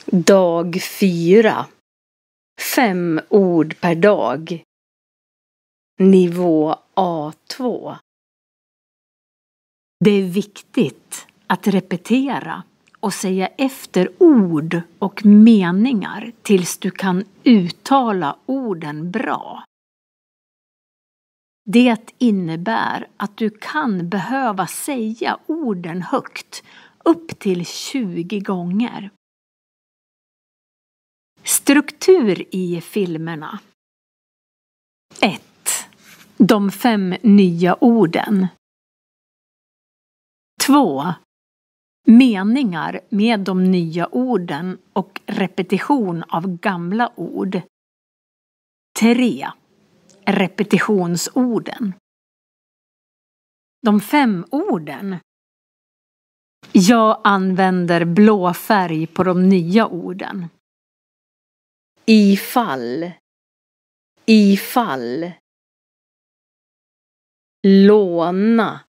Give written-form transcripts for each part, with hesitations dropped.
Dag 4. 5 ord per dag. Nivå A2. Det är viktigt att repetera och säga efter ord och meningar tills du kan uttala orden bra. Det innebär att du kan behöva säga orden högt upp till 20 gånger. Struktur i filmerna. 1. De 5 nya orden. 2. Meningar med de nya orden och repetition av gamla ord. 3. Repetitionsorden. De 5 orden. Jag använder blå färg på de nya orden. Ifall. Ifall. Låna.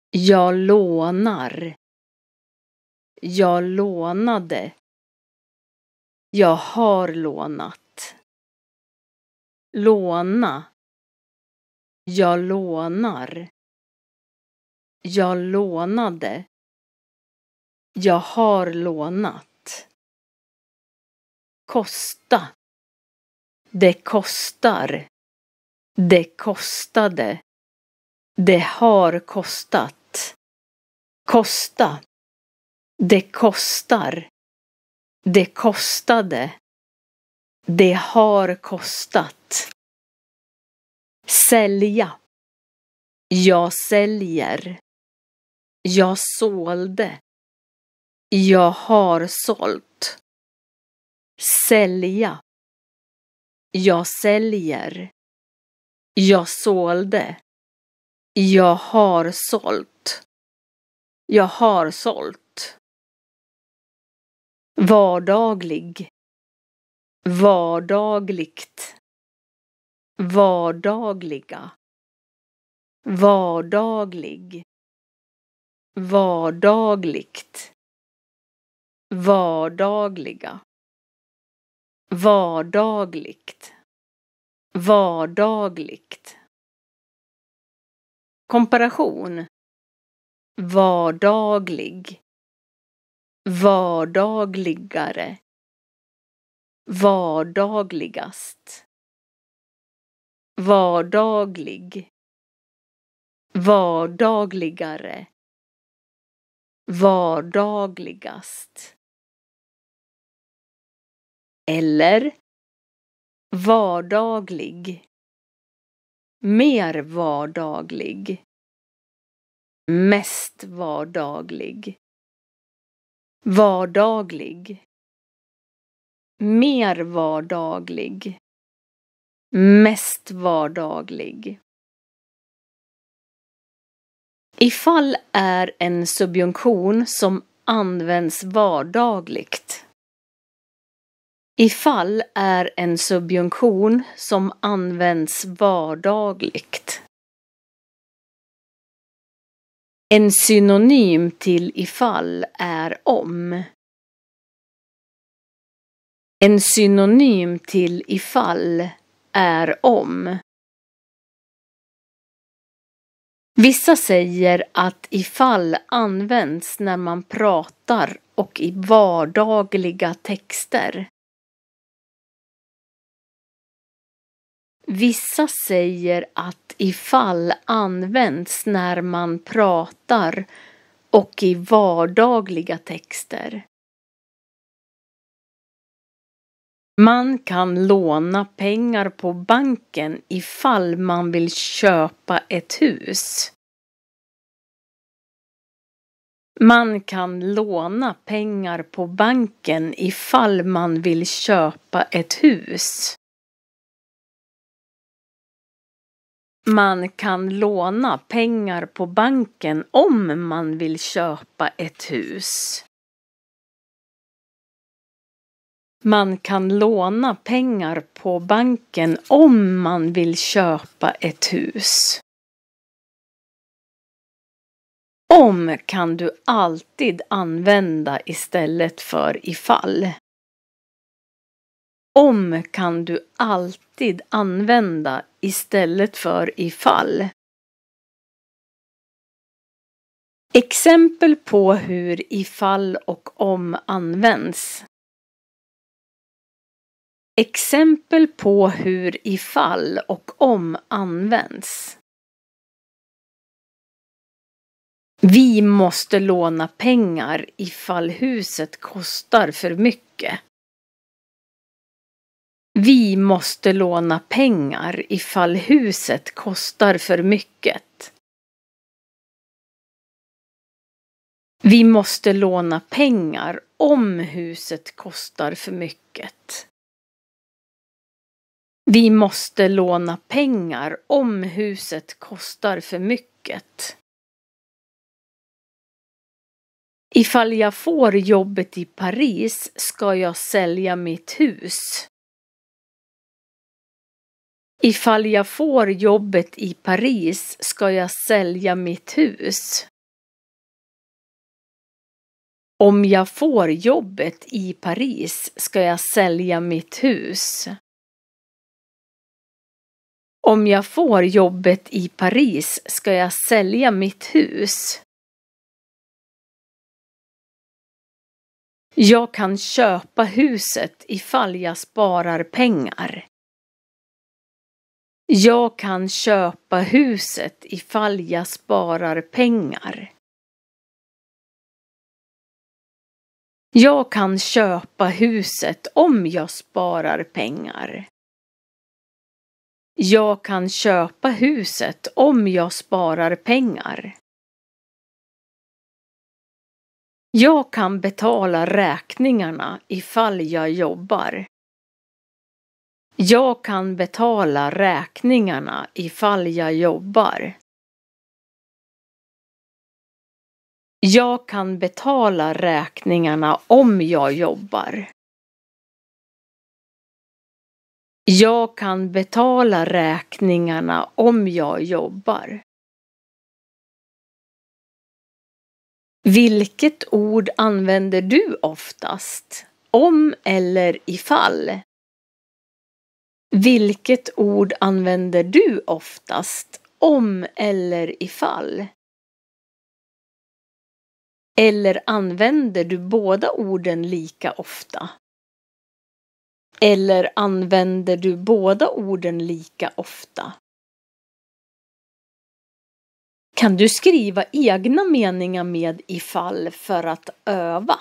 Jag lånar. Jag lånade. Jag har lånat. Låna. Jag lånar. Jag lånade. Jag har lånat. Kosta. Det kostar. Det kostade. Det har kostat. Kosta. Det kostar. Det kostade. Det har kostat. Sälja. Jag säljer. Jag sålde. Jag har sålt. Sälja. Jag säljer. Jag sålde. Jag har sålt. Jag har sålt. Vardaglig. Vardagligt. Vardagliga. Vardaglig. Vardagligt. Vardagliga. Vardagligt. Vardagligt. Komparation. Vardaglig. Vardagligare. Vardagligast. Vardaglig. Vardagligare. Vardagligast. Eller vardaglig. Mer vardaglig. Mest vardaglig. Vardaglig. Mer vardaglig. Mest vardaglig. Ifall är en subjunktion som används vardagligt. Ifall är en subjunktion som används vardagligt. En synonym till ifall är om. En synonym till ifall är om. Vissa säger att ifall används när man pratar och i vardagliga texter. Vissa säger att ifall används när man pratar och i vardagliga texter. Man kan låna pengar på banken ifall man vill köpa ett hus. Man kan låna pengar på banken ifall man vill köpa ett hus. Man kan låna pengar på banken om man vill köpa ett hus. Man kan låna pengar på banken om man vill köpa ett hus. Om kan du alltid använda istället för ifall. Om kan du alltid använda istället för ifall. Exempel på hur ifall och om används. Exempel på hur ifall och om används. Vi måste låna pengar ifall huset kostar för mycket. Vi måste låna pengar ifall huset kostar för mycket. Vi måste låna pengar om huset kostar för mycket. Vi måste låna pengar om huset kostar för mycket. Ifall jag får jobbet i Paris ska jag sälja mitt hus. Ifall jag får jobbet i Paris ska jag sälja mitt hus. Om jag får jobbet i Paris ska jag sälja mitt hus. Om jag får jobbet i Paris ska jag sälja mitt hus. Jag kan köpa huset ifall jag sparar pengar. Jag kan köpa huset ifall jag sparar pengar. Jag kan köpa huset om jag sparar pengar. Jag kan köpa huset om jag sparar pengar. Jag kan betala räkningarna ifall jag jobbar. Jag kan betala räkningarna ifall jag jobbar. Jag kan betala räkningarna om jag jobbar. Jag kan betala räkningarna om jag jobbar. Vilket ord använder du oftast? Om eller ifall? Vilket ord använder du oftast? Om eller ifall? Eller använder du båda orden lika ofta? Eller använder du båda orden lika ofta? Kan du skriva egna meningar med ifall för att öva?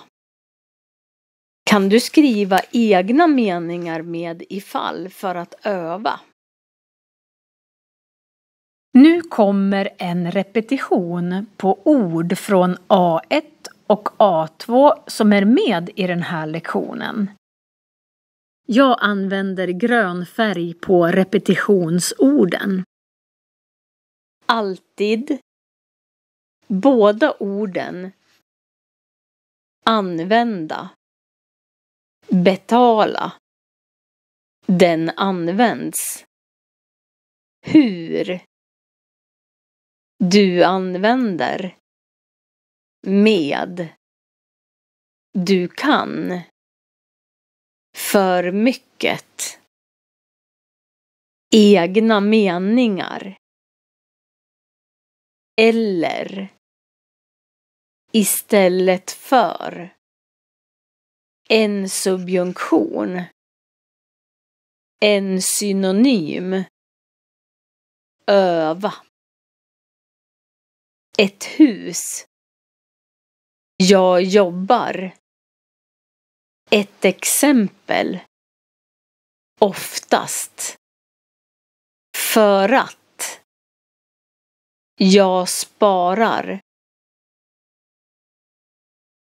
Kan du skriva egna meningar med ifall för att öva? Nu kommer en repetition på ord från A1 och A2 som är med i den här lektionen. Jag använder grön färg på repetitionsorden. Alltid. Båda orden. Använda. Betala. Den används. Hur. Du använder. Med. Du kan. För mycket. Egna meningar. Eller. Istället för. En subjunktion. En synonym. Öva. Ett hus. Jag jobbar. Ett exempel. Oftast. För att. Jag sparar.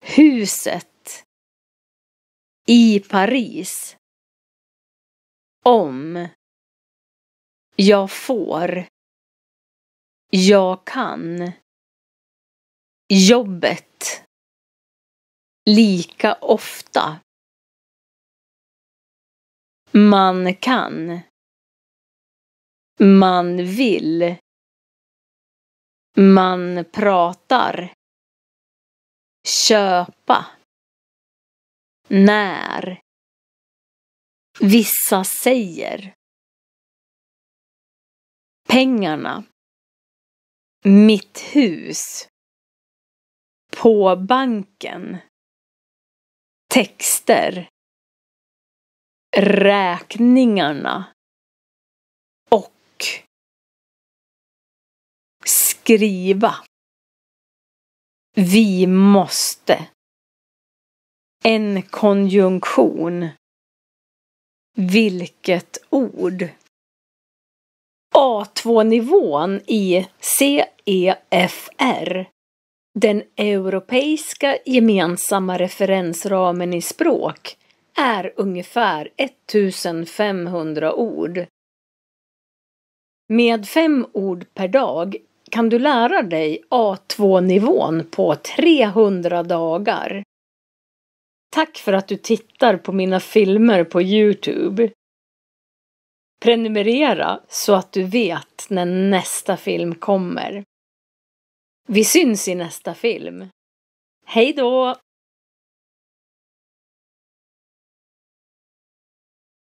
Huset. I Paris. Om. Jag får. Jag kan. Jobbet. Lika ofta. Man kan. Man vill. Man pratar. Köpa. När. Vissa säger. Pengarna. Mitt hus. På banken. Texter. Räkningarna. Och. Skriva. Vi måste. En konjunktion. Vilket ord? A2-nivån i CEFR, den europeiska gemensamma referensramen i språk, är ungefär 1500 ord. Med 5 ord per dag kan du lära dig A2-nivån på 300 dagar. Tack för att du tittar på mina filmer på YouTube. Prenumerera så att du vet när nästa film kommer. Vi syns i nästa film. Hej då!